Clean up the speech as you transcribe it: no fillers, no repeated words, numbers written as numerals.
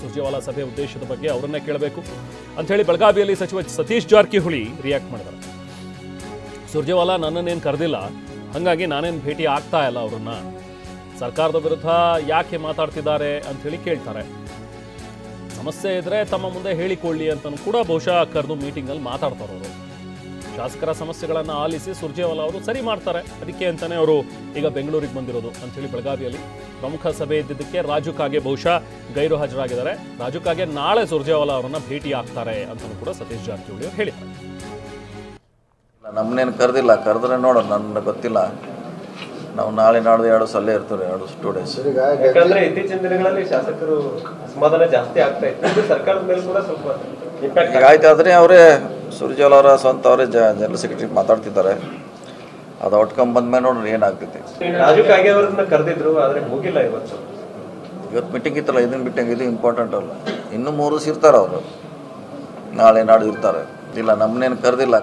ಸುರ್ಜೇವಾಲಾ ಸಭೆ ಉದ್ದೇಶದ ಬಗ್ಗೆ ಅವರನ್ನೇ ಕೇಳಬೇಕು ಅಂತ ಹೇಳಿ ಬೆಳಗಾವಿಯಲ್ಲಿ ಸಚಿವ ಸತೀಶ್ ಜಾರಕಿಹೊಳಿ ರಿಯಾಕ್ಟ್ ಮಾಡಿದ್ದಾರೆ. ಸುರ್ಜೇವಾಲಾ ನನ್ನನ್ನೇನು ಕರೆದಿಲ್ಲ, ಹಾಗಾಗಿ ನಾನೇನು ಭೇಟಿ ಆಗ್ತಾ ಇಲ್ಲ ಅವರನ್ನ. ಸರ್ಕಾರದ ವಿರುದ್ಧ ಯಾಕೆ ಮಾತಾಡ್ತಿದ್ದಾರೆ ಅಂತ ಹೇಳಿ ಕೇಳ್ತಾರೆ. ಸಮಸ್ಯೆ ಇದ್ರೆ ತಮ್ಮ ಮುಂದೆ ಹೇಳಿಕೊಳ್ಳಿ ಅಂತಲೂ ಕೂಡ ಬಹುಶಃ ಕರೆದು ಮೀಟಿಂಗಲ್ಲಿ ಮಾತಾಡ್ತಾರೆ ಅವರು. ಶಾಸಕರ ಸಮಸ್ಯೆಗಳನ್ನು ಆಲಿಸಿ ಸುರ್ಜೇವಾಲಾ ಅವರು ಸರಿ ಮಾಡ್ತಾರೆ, ಅದಕ್ಕೆ ಅಂತಾನೆ ಅವರು ಈಗ ಬೆಂಗಳೂರಿಗೆ ಬಂದಿರೋದು ಅಂತೇಳಿ ಬೆಳಗಾವಿಯಲ್ಲಿ ಪ್ರಮುಖ ಸಭೆ ಇದ್ದಿದ್ದಕ್ಕೆ ರಾಜು ಕಾಗೆ ಬಹುಶಃ ಗೈರು ಹಾಜರಾಗಿದ್ದಾರೆ. ರಾಜು ಕಾಗೆ ನಾಳೆ ಸುರ್ಜೇವಾಲಾ ಅವರನ್ನ ಭೇಟಿ ಆಗ್ತಾರೆ ಅಂತಲೂ ಕೂಡ ಸತೀಶ್ ಜಾರಕಿಹೊಳಿ ಅವರು ಹೇಳಿದ್ದಾರೆ. ನಮ್ಮನ್ನೇನು ಕರೆದಿಲ್ಲ, ಕರೆದ್ರೆ ನೋಡೋಣ, ನನಗೆ ಗೊತ್ತಿಲ್ಲ. ನಾವು ನಾಳೆ ನಾಡ್ದು 2 ಸಲ ಇರ್ತಾರೆ, 2 ಡೇಸ್. ಯಾಕಂದ್ರೆ ಇತ್ತೀಚಿನ ದಿನಗಳಲ್ಲಿ ಶಾಸಕರು ಅಸಮಾಧಾನ ಜಾಸ್ತಿ ಆಗ್ತಾ ಇತ್ತು, ಸರ್ಕಾರದ ಮೇಲೆ ಕೂಡ ಸ್ವಲ್ಪ ಇಂಪ್ಯಾಕ್ಟ್ ಈಗ ಆಯ್ತಾದ್ರೆ ಅವರೇ ಸುರ್ಜೇವಾಲಾ ಅವರ ಸ್ವಂತ ಅವರೇ ಜನರಲ್ ಸೆಕ್ರೆಟರಿ ಮಾತಾಡ್ತಿದ್ದಾರೆ. ಅದು ಔಟ್ಕಮ್ ಬಂದ್ಮೇಲೆ ನೋಡ್ರಿ ಏನಾಗ್ತೈತಿ. ರಾಜು ಕಾಗೆ ಅವರನ್ನ ಕರೆದಿದ್ರು, ಆದ್ರೆ ಹೋಗಿಲ್ಲ ಇವತ್ತು ಮೀಟಿಂಗ್ ಇತ್ತಲ್ಲ, ಇದನ್ನ ಬಿಟ್ಟಂಗೆ ಇದು ಇಂಪಾರ್ಟೆಂಟ್ ಅಲ್ಲ. ಇನ್ನೂ 3 ದಿವಸ ಇರ್ತಾರೆ ಅವರು, ನಾಳೆ ನಾಡ್ದು ಇರ್ತಾರೆ. ಇಲ್ಲ ನಮ್ಮನ್ನೇನು ಕರೆದಿಲ್ಲ.